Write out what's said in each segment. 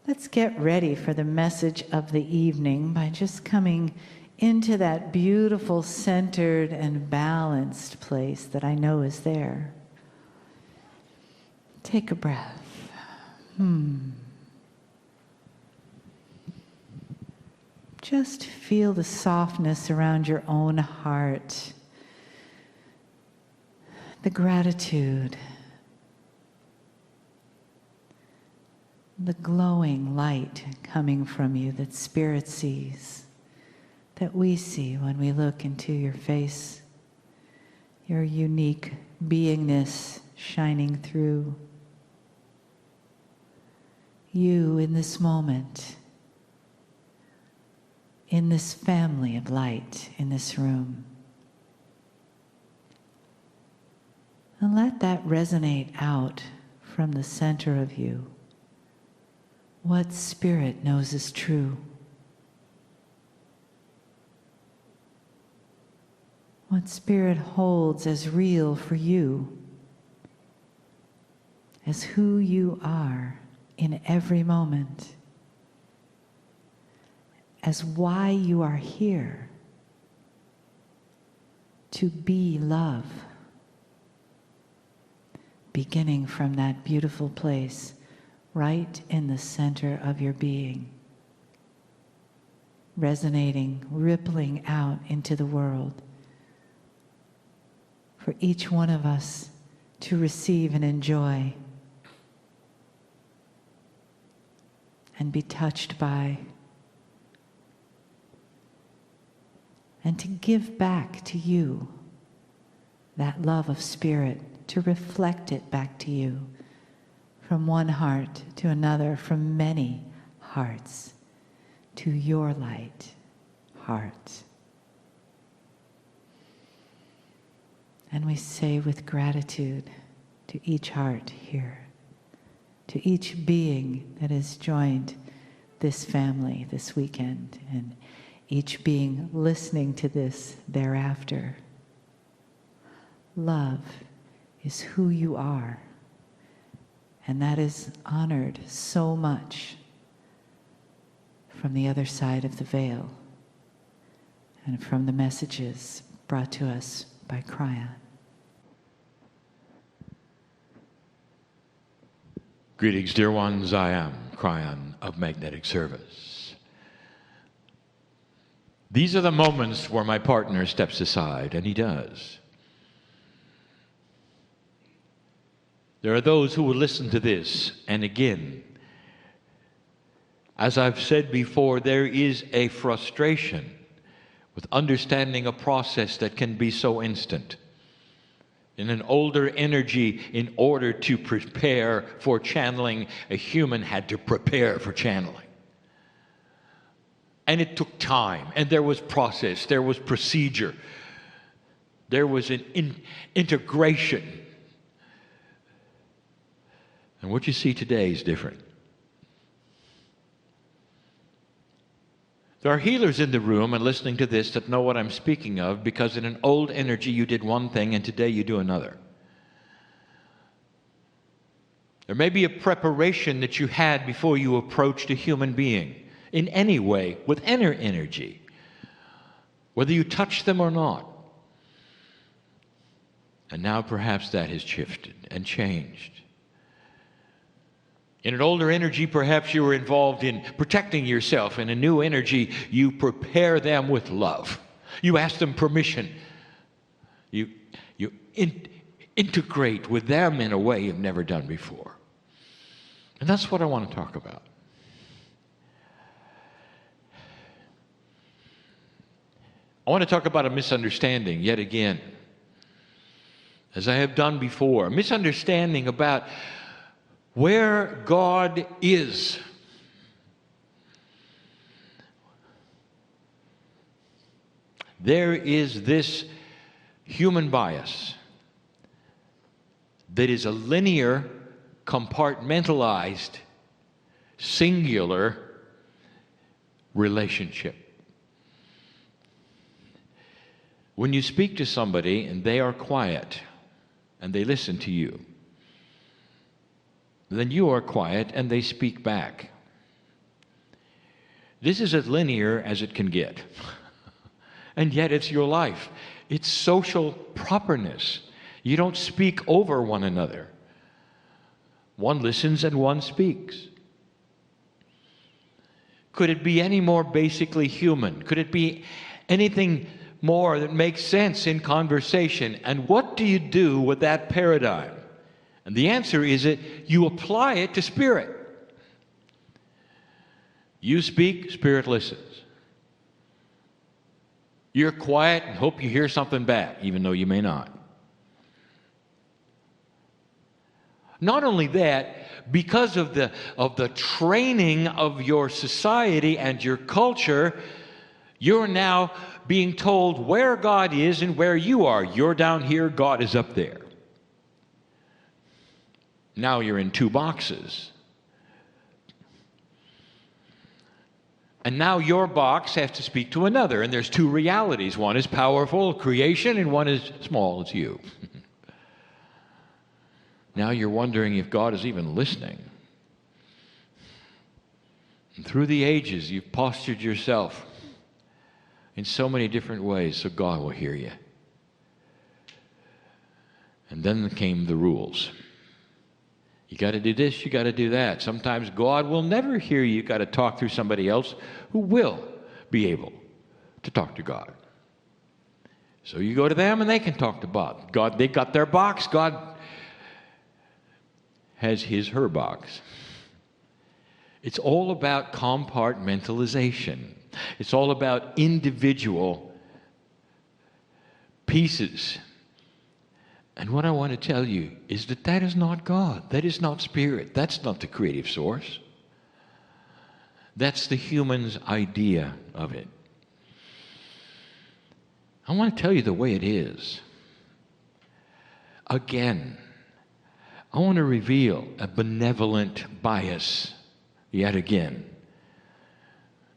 Let's get ready for the message of the evening by just coming into that beautiful, centered, and balanced place that I know is there. Take a breath. Just feel the softness around your own heart, the gratitude, the glowing light coming from you that Spirit sees, that we see when we look into your face, your unique beingness shining through. You in this moment, in this family of light, in this room. And let that resonate out from the center of you. What Spirit knows is true. What Spirit holds as real for you, as who you are in every moment, as why you are here, to be love, beginning from that beautiful place right in the center of your being, resonating, rippling out into the world, for each one of us to receive and enjoy and be touched by, and to give back to you that love of Spirit, to reflect it back to you from one heart to another, from many hearts to your light heart. And we say with gratitude to each heart here, to each being that has joined this family this weekend, and each being listening to this thereafter. Love is who you are, and that is honored so much from the other side of the veil and from the messages brought to us by Kryon. Greetings, dear ones. I am Kryon of Magnetic Service. These are the moments where my partner steps aside, and he does. There are those who will listen to this, and again, as I've said before, there is a frustration with understanding a process that can be so instant. In an older energy, in order to prepare for channeling, a human had to prepare for channeling. And it took time, and there was process, there was procedure, there was an integration. And what you see today is different. There are healers in the room and listening to this that know what I'm speaking of, because in an old energy you did one thing and today you do another. There may be a preparation that you had before you approached a human being in any way with inner energy, whether you touch them or not. And now perhaps that has shifted and changed. In an older energy, perhaps you were involved in protecting yourself. In a new energy, you prepare them with love. You ask them permission. You integrate with them in a way you've never done before. And that's what I want to talk about. I want to talk about a misunderstanding yet again, as I have done before. A misunderstanding about where God is. There is this human bias that is a linear, compartmentalized, singular relationship. When you speak to somebody and they are quiet and they listen to you, then you are quiet and they speak back. This is as linear as it can get. And yet it's your life. It's social properness. You don't speak over one another. One listens and one speaks. Could it be any more basically human? Could it be anything more that makes sense in conversation? And what do you do with that paradigm? And the answer is that you apply it to spirit. You speak, spirit listens. You're quiet and hope you hear something back, even though you may not. Not only that, because of the training of your society and your culture, you're now being told where God is and where you are. You're down here, God is up there. Now you're in two boxes. And now your box has to speak to another, and there's two realities. One is powerful, creation, and one is small, it's you. Now you're wondering if God is even listening. And through the ages, you've postured yourself in so many different ways so God will hear you. And then came the rules. You got to do this, you got to do that. Sometimes God will never hear you. You got to talk through somebody else who will be able to talk to God. So you go to them and they can talk to God. They got their box. God has her box. It's all about compartmentalization. It's all about individual pieces. And what I want to tell you is that that is not God. That is not spirit. That's not the creative source. That's the human's idea of it. I want to tell you the way it is. Again, I want to reveal a benevolent bias yet again.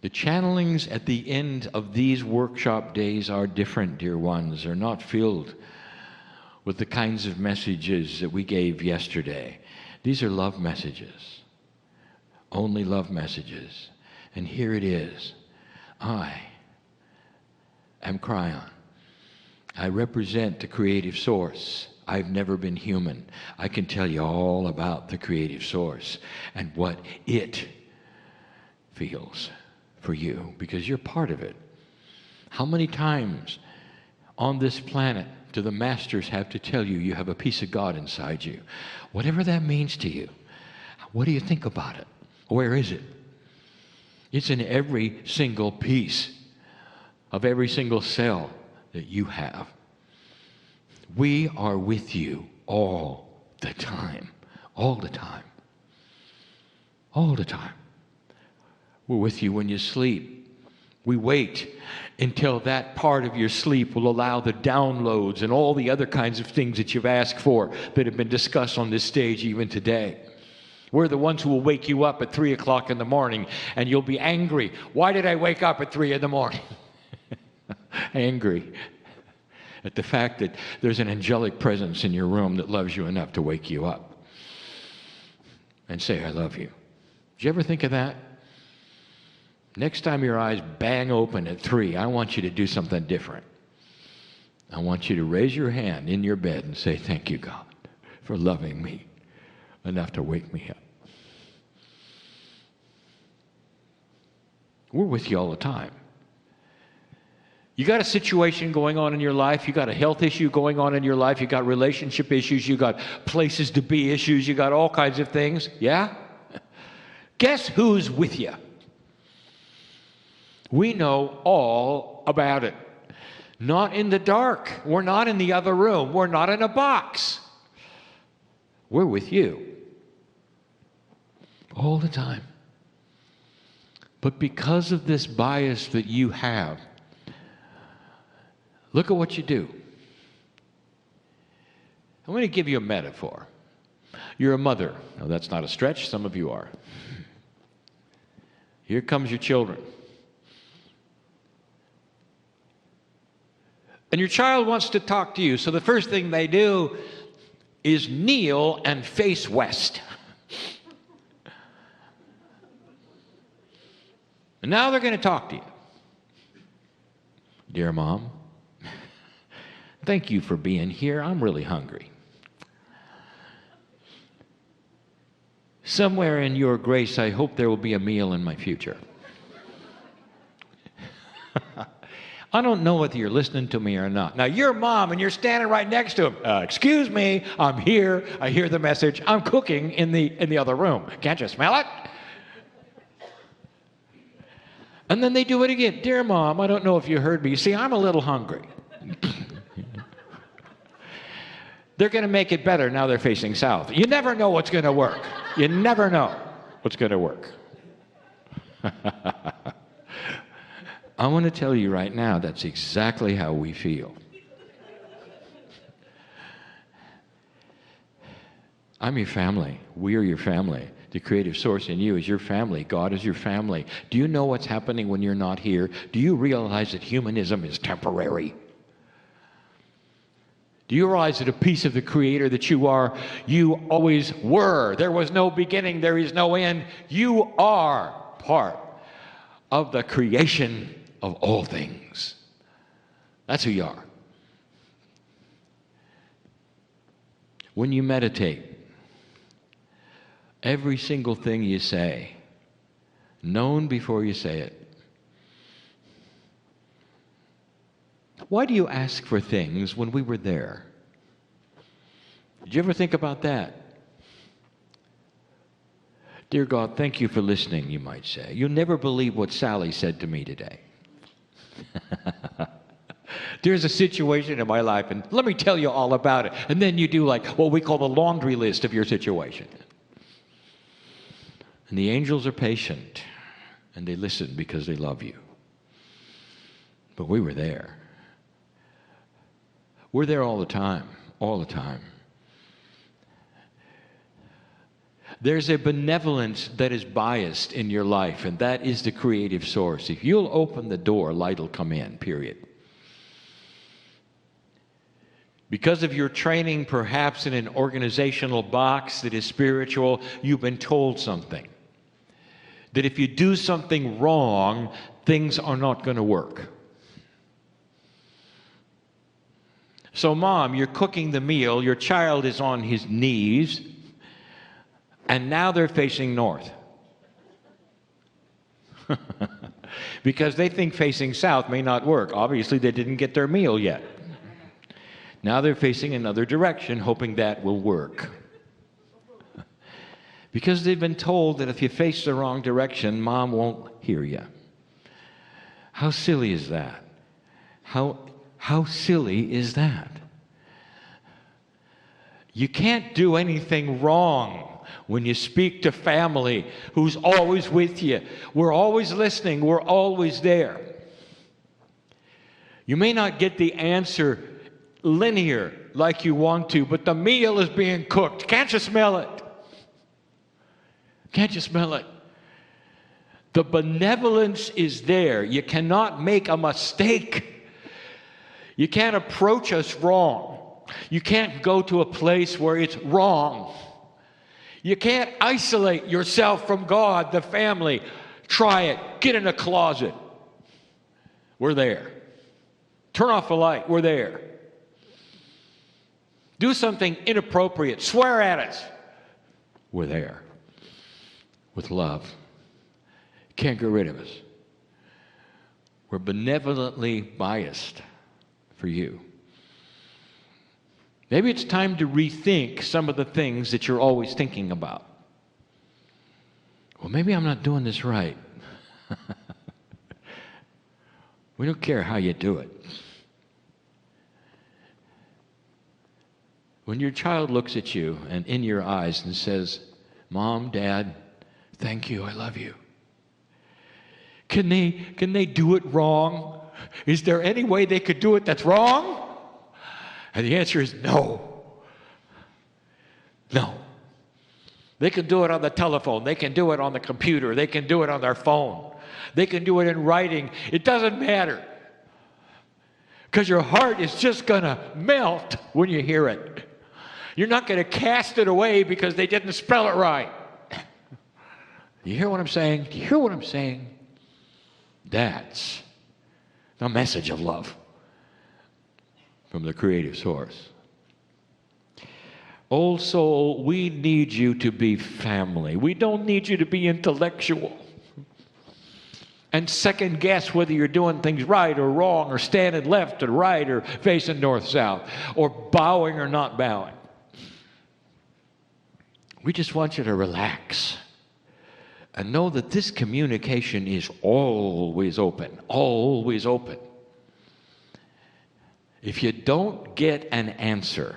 The channelings at the end of these workshop days are different, dear ones. They're not filled with the kinds of messages that we gave yesterday. These are love messages. Only love messages. And here it is. I am Kryon. I represent the creative source. I've never been human. I can tell you all about the creative source and what it feels for you, because you're part of it. How many times on this planet do the masters have to tell you you have a piece of God inside you? Whatever that means to you, what do you think about it? Where is it? It's in every single piece of every single cell that you have. We are with you all the time. All the time. All the time. We're with you when you sleep. We wait until that part of your sleep will allow the downloads and all the other kinds of things that you've asked for that have been discussed on this stage even today. We're the ones who will wake you up at 3 o'clock in the morning and you'll be angry. Why did I wake up at 3 in the morning? Angry at the fact that there's an angelic presence in your room that loves you enough to wake you up and say, I love you. Did you ever think of that? Next time your eyes bang open at 3, I want you to do something different. I want you to raise your hand in your bed and say, thank you, God, for loving me enough to wake me up. We're with you all the time. You got a situation going on in your life, you got a health issue going on in your life, you got relationship issues, you got places to be issues, you got all kinds of things, yeah? Guess who's with you? We know all about it. Not in the dark. We're not in the other room. We're not in a box. We're with you. All the time. But because of this bias that you have, look at what you do. I'm going to give you a metaphor. You're a mother. Now, that's not a stretch. Some of you are. Here comes your children. And your child wants to talk to you, so the first thing they do is kneel and face west. And now they're going to talk to you. Dear Mom, thank you for being here. I'm really hungry. Somewhere in your grace, I hope there will be a meal in my future. I don't know whether you're listening to me or not. Now, you're Mom, and you're standing right next to him. Excuse me, I'm here. I hear the message. I'm cooking in the other room. Can't you smell it? And then they do it again. Dear Mom, I don't know if you heard me. You see, I'm a little hungry. They're going to make it better now they're facing south. You never know what's going to work. You never know what's going to work. I want to tell you right now, that's exactly how we feel. I'm your family. We are your family. The creative source in you is your family. God is your family. Do you know what's happening when you're not here? Do you realize that humanism is temporary? Do you realize that a piece of the Creator that you are, you always were? There was no beginning, there is no end. You are part of the creation of all things. That's who you are. When you meditate, every single thing you say, known before you say it. Why do you ask for things when we were there? Did you ever think about that? Dear God, thank you for listening, you might say. You'll never believe what Sally said to me today. There's a situation in my life, and let me tell you all about it. And then you do like what we call the laundry list of your situation. And the angels are patient, and they listen because they love you. But we were there. We're there all the time, all the time. There's a benevolence that is biased in your life, and that is the creative source. If you'll open the door, light will come in, period. Because of your training, perhaps in an organizational box that is spiritual, you've been told something. That if you do something wrong, things are not going to work. So, Mom, you're cooking the meal, your child is on his knees, and now they're facing north. Because they think facing south may not work. Obviously, they didn't get their meal yet. Now they're facing another direction, hoping that will work. Because they've been told that if you face the wrong direction, Mom won't hear you. How silly is that? How silly is that? You can't do anything wrong when you speak to family who's always with you. We're always listening. We're always there. You may not get the answer linear like you want to, but the meal is being cooked. Can't you smell it? Can't you smell it? The benevolence is there. You cannot make a mistake. You can't approach us wrong. You can't go to a place where it's wrong. You can't isolate yourself from God, the family. Try it. Get in a closet. We're there. Turn off the light. We're there. Do something inappropriate. Swear at us. We're there. With love. Can't get rid of us. We're benevolently biased for you. Maybe it's time to rethink some of the things that you're always thinking about. Well, maybe I'm not doing this right. We don't care how you do it. When your child looks at you and in your eyes and says, Mom, Dad, thank you, I love you. Can they do it wrong? Is there any way they could do it that's wrong? And the answer is no. No. They can do it on the telephone. They can do it on the computer. They can do it on their phone. They can do it in writing. It doesn't matter. Because your heart is just going to melt when you hear it. You're not going to cast it away because they didn't spell it right. You hear what I'm saying? Do you hear what I'm saying? That's the message of love from the creative source. Old soul, we need you to be family. We don't need you to be intellectual and second guess whether you're doing things right or wrong, or standing left or right, or facing north-south, or bowing or not bowing. We just want you to relax and know that this communication is always open, always open. If you don't get an answer,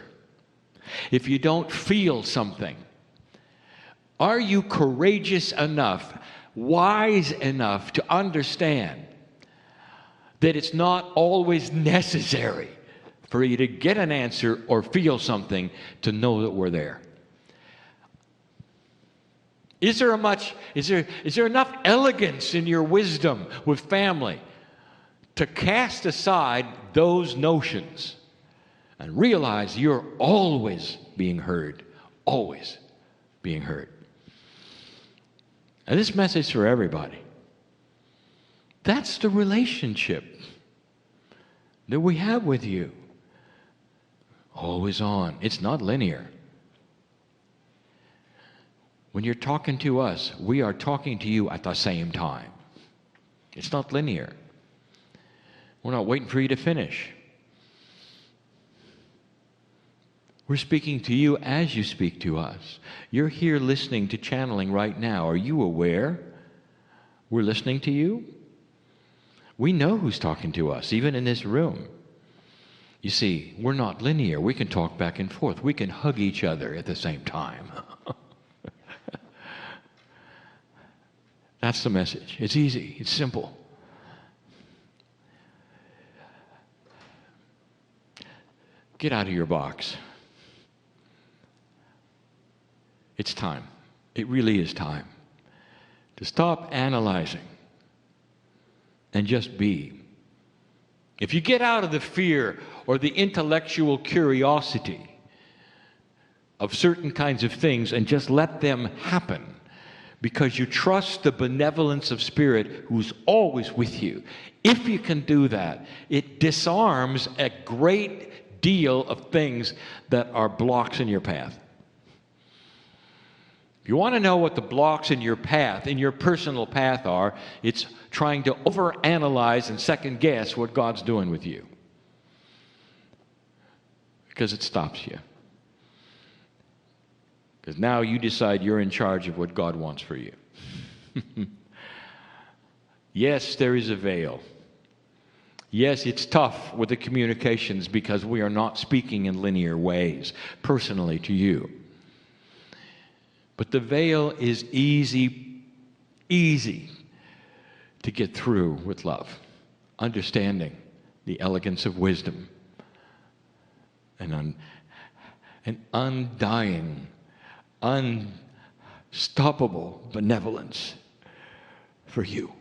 if you don't feel something, are you courageous enough, wise enough to understand that it's not always necessary for you to get an answer or feel something to know that we're there? Is there enough elegance in your wisdom with family to cast aside those notions and realize you're always being heard, always being heard? And this message for everybody. That's the relationship that we have with you. Always on. It's not linear. When you're talking to us, we are talking to you at the same time. It's not linear. We're not waiting for you to finish. We're speaking to you as you speak to us. You're here listening to channeling right now. Are you aware we're listening to you? We know who's talking to us, even in this room. You see, we're not linear. We can talk back and forth. We can hug each other at the same time. That's the message. It's easy. It's simple. Get out of your box. It's time. It really is time to stop analyzing and just be. If you get out of the fear or the intellectual curiosity of certain kinds of things and just let them happen, because you trust the benevolence of Spirit who's always with you, if you can do that, it disarms a great deal of things that are blocks in your path. If you want to know what the blocks in your path, in your personal path are, it's trying to overanalyze and second guess what God's doing with you. Because it stops you. Because now you decide you're in charge of what God wants for you. Yes, there is a veil. Yes, it's tough with the communications because we are not speaking in linear ways, personally to you. But the veil is easy to get through with love, understanding the elegance of wisdom, and undying, unstoppable benevolence for you.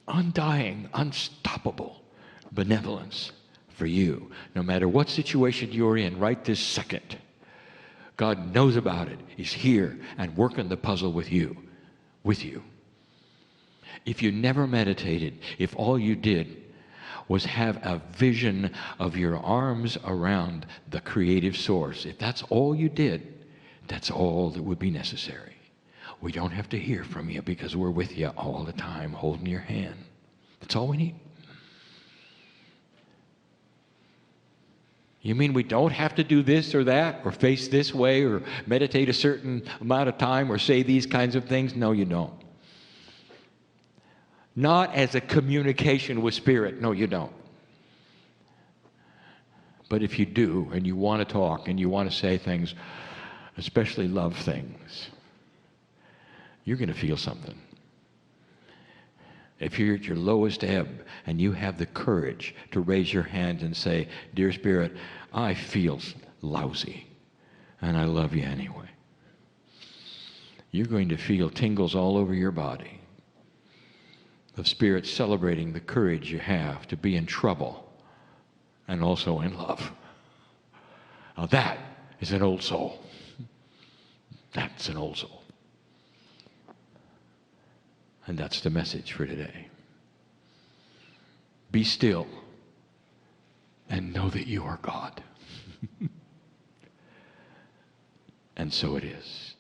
Undying, unstoppable benevolence for you. No matter what situation you're in right this second, God knows about it. He's here and working the puzzle with you. If you never meditated, if all you did was have a vision of your arms around the creative source, if that's all you did, that's all that would be necessary. We don't have to hear from you because we're with you all the time, holding your hand. That's all we need. You mean we don't have to do this or that, or face this way, or meditate a certain amount of time, or say these kinds of things? No, you don't. Not as a communication with Spirit. No, you don't. But if you do, and you want to talk, and you want to say things, especially love things, you're going to feel something. If you're at your lowest ebb and you have the courage to raise your hand and say, "Dear Spirit, I feel lousy and I love you anyway," you're going to feel tingles all over your body of Spirit celebrating the courage you have to be in trouble and also in love. Now that is an old soul. That's an old soul. And that's the message for today. Be still and know that you are God. And so it is.